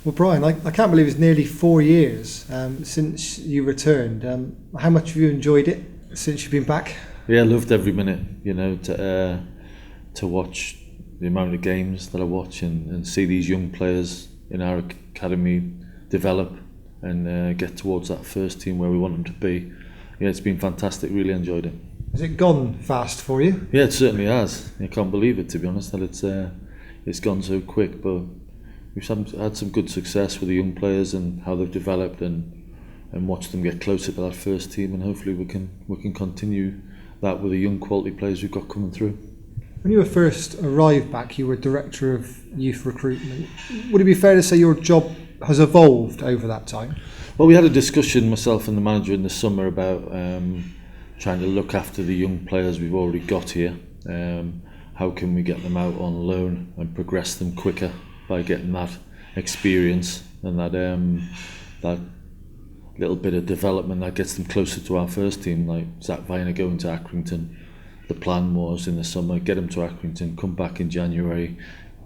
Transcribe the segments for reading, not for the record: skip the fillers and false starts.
Well, Brian, I can't believe it's nearly 4 years since you returned. How much have you enjoyed it since you've been back? Yeah, I loved every minute, to watch the amount of games that I watch and see these young players in our academy develop and get towards that first team where we want them to be. Yeah, it's been fantastic, really enjoyed it. Has it gone fast for you? Yeah, it certainly has. I can't believe it, to be honest, that it's gone so quick, but we've had some good success with the young players and how they've developed and watch them get closer to that first team, and hopefully we can continue that with the young quality players we've got coming through. When you were first arrived back, you were Director of Youth Recruitment. Would it be fair to say your job has evolved over that time? Well, we had a discussion, myself and the manager, in the summer about trying to look after the young players we've already got here. How can we get them out on loan and progress them quicker by getting that experience and that little bit of development that gets them closer to our first team, like Zach Viner going to Accrington. The plan was in the summer, get him to Accrington, come back in January.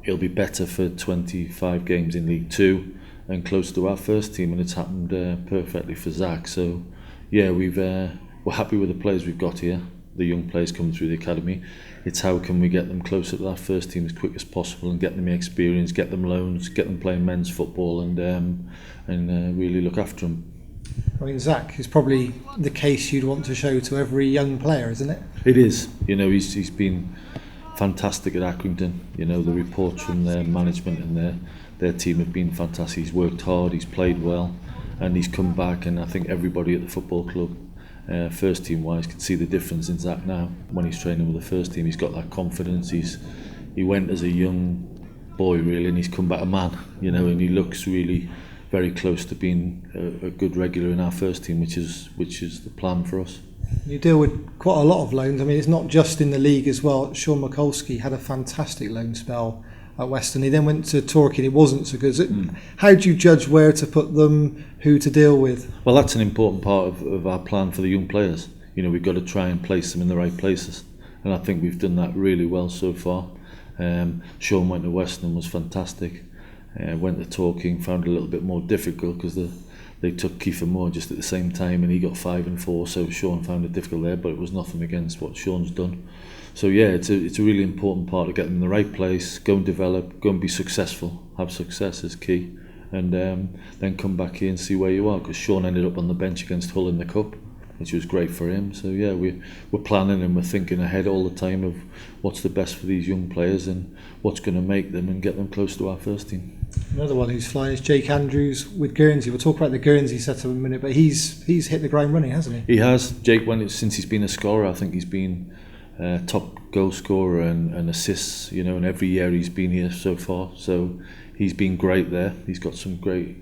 He'll be better for 25 games in League 2 and close to our first team, and it's happened perfectly for Zach. So yeah, we're happy with the players we've got here, the young players coming through the academy. It's how can we get them closer to that first team as quick as possible and get them experience, get them loans, get them playing men's football and really look after them. I mean, Zach is probably the case you'd want to show to every young player, isn't it? It is. He's been fantastic at Accrington. The reports from their management and their team have been fantastic. He's worked hard, he's played well, and he's come back, and I think everybody at the football club, first team wise, can see the difference in Zach now. When he's training with the first team, he's got that confidence. He went as a young boy really, and he's come back a man, and he looks really very close to being a good regular in our first team, which is the plan for us. You deal with quite a lot of loans. I mean, it's not just in the league as well. Sean Mikulski had a fantastic loan spell at Western. He then went to Torquay and it wasn't so good. How do you judge where to put them, who to deal with? Well, that's an important part of our plan for the young players. We've got to try and place them in the right places, and I think we've done that really well so far. Sean went to Western and was fantastic. Went to Torquay, found it a little bit more difficult because they took Kiefer Moore just at the same time and he got 5 and 4, so Sean found it difficult there, but it was nothing against what Sean's done. So yeah, it's a really important part to get them in the right place, go and develop, go and be successful. Have success is key, and then come back here and see where you are, because Sean ended up on the bench against Hull in the Cup, which was great for him. So yeah, we're planning and we're thinking ahead all the time of what's the best for these young players and what's going to make them and get them close to our first team. Another one who's flying is Jake Andrews with Guernsey. We'll talk about the Guernsey setup in a minute, but he's hit the ground running, hasn't he? He has. Jake, since he's been a scorer, I think he's been top goal scorer and assists, and every year he's been here so far. So he's been great there. He's got some great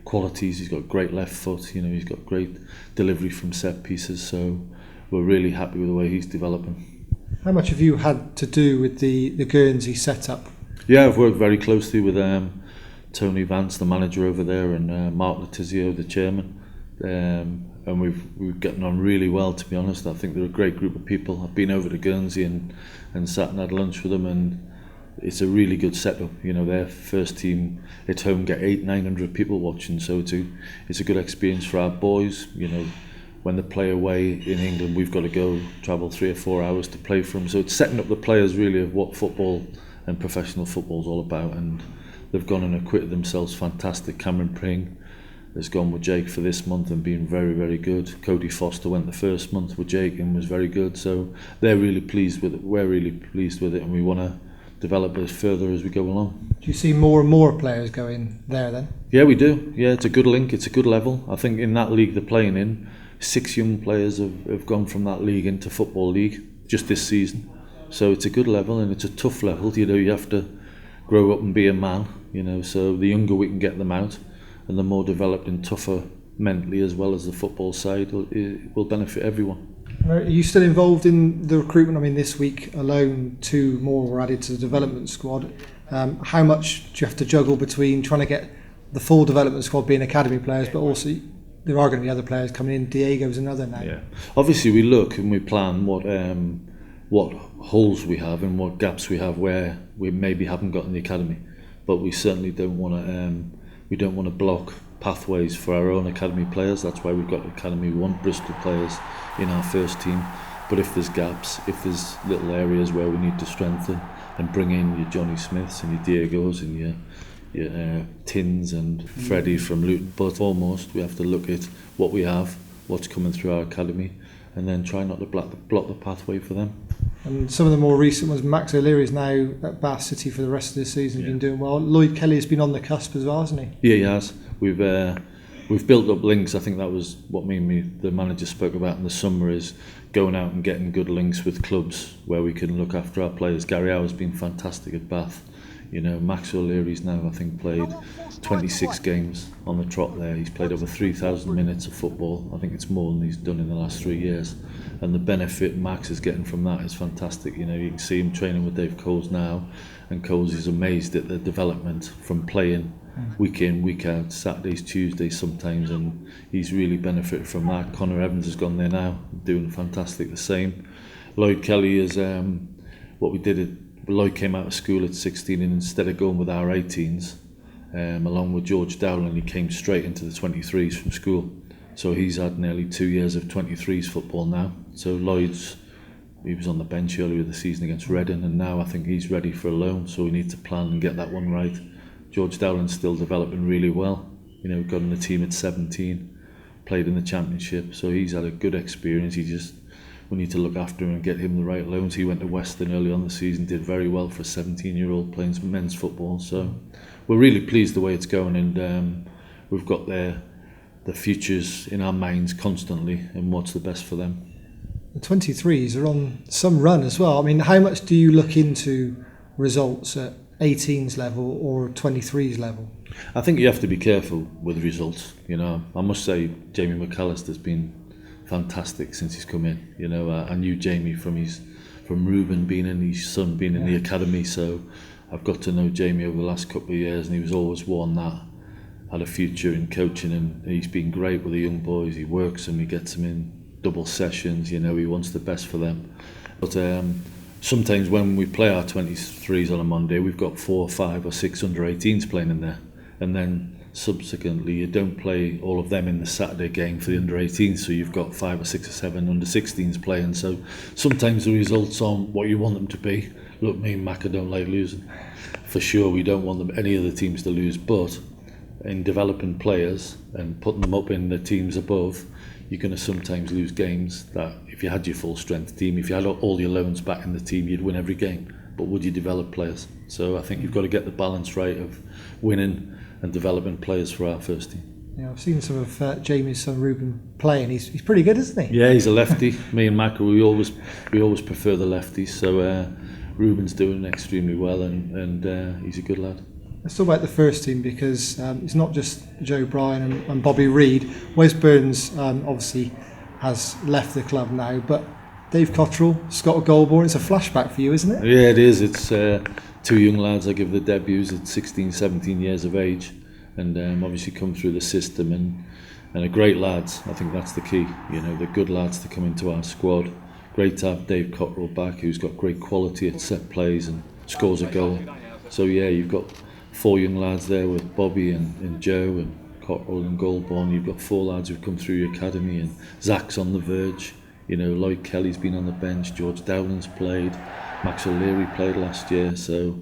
qualities. He's got great left foot. He's got great delivery from set pieces. So we're really happy with the way he's developing. How much have you had to do with the Guernsey setup? Yeah, I've worked very closely with Tony Vance, the manager over there, and Mark Letizio, the chairman. And we've gotten on really well, to be honest. I think they're a great group of people. I've been over to Guernsey and sat and had lunch with them, and it's a really good setup. Their first team at home get 800-900 people watching, so it's a good experience for our boys. When they play away in England, we've got to travel 3 or 4 hours to play for them. So it's setting up the players really of what football and professional football is all about, and they've gone and acquitted themselves fantastic. Cameron Pring has gone with Jake for this month and been very, very good. Cody Foster went the first month with Jake and was very good. So they're really pleased with it. We're really pleased with it, and we want to develop it further as we go along. Do you see more and more players going there then? Yeah, we do. Yeah, it's a good link. It's a good level. I think in that league they're playing in, 6 young players have gone from that league into Football League just this season. So it's a good level and it's a tough level. You have to grow up and be a man. So the younger we can get them out, and the more developed and tougher mentally as well as the football side, it will benefit everyone. Are you still involved in the recruitment? I mean, this week alone 2 more were added to the development squad. How much do you have to juggle between trying to get the full development squad being academy players, but also there are going to be other players coming in? Diego's another now. Yeah, obviously we look and we plan what holes we have and what gaps we have where we maybe haven't got in the academy, but we certainly don't want to we don't want to block pathways for our own academy players. That's why we've got academy. We want Bristol players in our first team. But if there's gaps, if there's little areas where we need to strengthen, and bring in your Johnny Smiths and your Diegos and your Tins and Freddie from Luton. But foremost, we have to look at what we have, what's coming through our academy, and then try not to block the pathway for them. And some of the more recent ones, Max O'Leary is now at Bath City for the rest of the season, been doing well. Lloyd Kelly has been on the cusp as well, hasn't he? Yeah, he has. We've built up links. I think that was what the manager spoke about in the summer, is going out and getting good links with clubs where we can look after our players. Gary Howe's been fantastic at Bath. You know, Max O'Leary's now, I think, played 26 games on the trot there. He's played over 3,000 minutes of football. I think it's more than he's done in the last 3 years. And the benefit Max is getting from that is fantastic. You know, you can see him training with Dave Coles now, and Coles is amazed at the development from playing week in, week out, Saturdays, Tuesdays sometimes, and he's really benefited from that. Connor Evans has gone there now, doing fantastic the same. Lloyd Kelly is what we did. Lloyd came out of school at 16, and instead of going with our 18s, along with George Dowland, he came straight into the 23s from school. So he's had nearly 2 years of 23s football now. So he was on the bench earlier this season against Reading, and now I think he's ready for a loan. So we need to plan and get that one right. George Dowland's still developing really well. You know, got in the team at 17, played in the Championship, so he's had a good experience. We need to look after him and get him the right loans. He went to Western early on the season, did very well for a 17-year-old playing some men's football. So we're really pleased the way it's going, and we've got the futures in our minds constantly and what's the best for them. The 23s are on some run as well. I mean, how much do you look into results at 18s level or 23s level? I think you have to be careful with results. You know, I must say Jamie McAllister's been fantastic since he's come in. You know, I knew Jamie from Ruben being in, his son being in the academy, so I've got to know Jamie over the last couple of years, and he was always one that had a future in coaching, and he's been great with the young boys. He works them, he gets them in double sessions, you know, he wants the best for them. But sometimes when we play our 23s on a Monday, we've got 4 or 5 or 6 under 18s playing in there, and then subsequently you don't play all of them in the Saturday game for the under 18s, so you've got 5 or 6 or 7 under 16s playing. So sometimes the results aren't what you want them to be. Look, me and Macca don't like losing. For sure, we don't want any of the teams to lose, but in developing players and putting them up in the teams above, you're going to sometimes lose games that if you had your full strength team, if you had all your loans back in the team, you'd win every game. But would you develop players? So I think you've got to get the balance right of winning and developing players for our first team. Yeah, I've seen some of Jamie's son Ruben play, and he's pretty good, isn't he? Yeah, he's a lefty. Me and Macca, we always prefer the lefties. So Ruben's doing extremely well, and he's a good lad. Let's talk about the first team, because it's not just Joe Bryan and Bobby Reid. Wes Burns obviously has left the club now, but Dave Cottrell, Scott Goldborn, it's a flashback for you, isn't it? Yeah, it is. It's 2 young lads I give the debuts at 16, 17 years of age, and obviously come through the system, and are great lads. I think that's the key. You know, they're good lads to come into our squad. Great to have Dave Cottrell back, who's got great quality at set plays and scores a goal. So yeah, you've got 4 young lads there with Bobby and Joe and Cottrell and Goldborn. You've got 4 lads who've come through your academy, and Zach's on the verge. You know, Lloyd Kelly's been on the bench, George Dowland's played, Max O'Leary played last year. So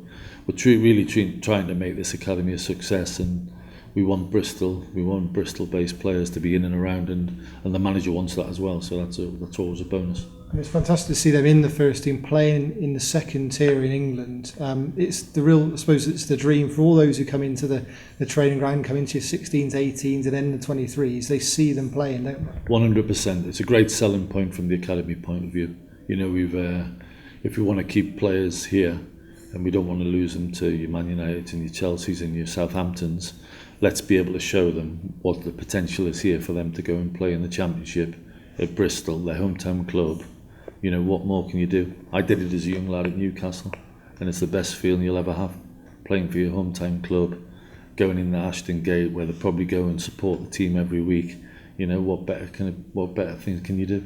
we're really trying to make this academy a success, and we want Bristol-based players to be in and around, and the manager wants that as well. So that's always a bonus. And it's fantastic to see them in the first team, playing in the second tier in England. It's the real, I suppose it's the dream for all those who come into the training ground, come into your 16s, 18s and then the 23s. They see them playing, don't they? 100%. It's a great selling point from the academy point of view. You know, if we want to keep players here and we don't want to lose them to your Man United and your Chelseas and your Southamptons, let's be able to show them what the potential is here for them to go and play in the Championship at Bristol, their hometown club. You know, what more can you do? I did it as a young lad at Newcastle, and it's the best feeling you'll ever have, playing for your hometown club, going in the Ashton Gate where they probably go and support the team every week. You know, what better things can you do?